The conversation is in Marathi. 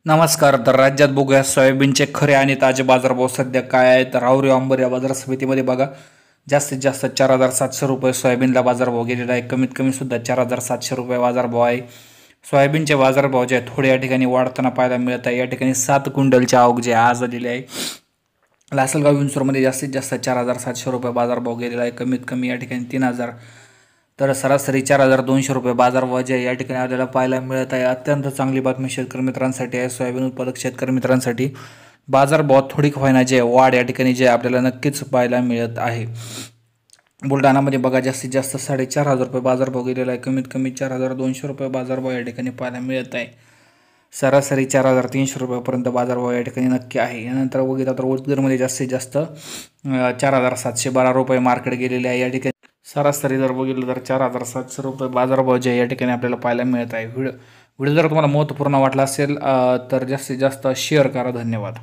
नमस्कार. तर राज्यात बघूया सोयाबीनचे खरे आणि ताजे बाजारभाव सध्या काय आहेत. राहुरी अंबर या बाजार समितीमध्ये बघा जास्तीत जास्त 4,700 रुपये सोयाबीनला बाजारभाव गेलेला आहे. कमीत कमी सुद्धा 4,700 रुपये बाजारभाव आहे. सोयाबीनचे बाजारभाव जे आहे थोडे या ठिकाणी वाढताना पाहायला मिळत आहे. या ठिकाणी 7 क्विंटलची आवक जे आज आलेली आहे. लासलगाव विंचूरमध्ये जास्तीत जास्त 4,700 रुपये बाजारभाव गेलेला आहे. कमीत कमी या ठिकाणी 3,000 तर सरासरी 4,200 रुपये बाजारभाव जे या ठिकाणी आपल्याला पाहायला मिळत आहे. अत्यंत चांगली बातमी शेतकरी मित्रांसाठी आहे. सोयाबीन उत्पादक शेतकरी मित्रांसाठी बाजारभावात थोडी होईना जे वाढ या ठिकाणी जे आपल्याला नक्कीच पाहायला मिळत आहे. बुलढाणामध्ये बघा जास्तीत जास्त 4,500 रुपये बाजारभाव गेलेला आहे. कमीत कमी 4,200 रुपये बाजारभाव या ठिकाणी पाहायला मिळत आहे. सरासरी 4,300 रुपयापर्यंत बाजारभाव या ठिकाणी नक्की आहे. यानंतर बघितलं तर उदगीरमध्ये जास्तीत जास्त 4,712 रुपये मार्केट गेलेले आहे. या ठिकाणी सरासरी जर बघितलं तर 4,700 रुपये बाजारभाव जे या ठिकाणी आपल्याला पाहायला मिळत आहे. व्हिडिओ जर तुम्हाला महत्त्वपूर्ण वाटला असेल तर जास्तीत जास्त शेअर करा. धन्यवाद.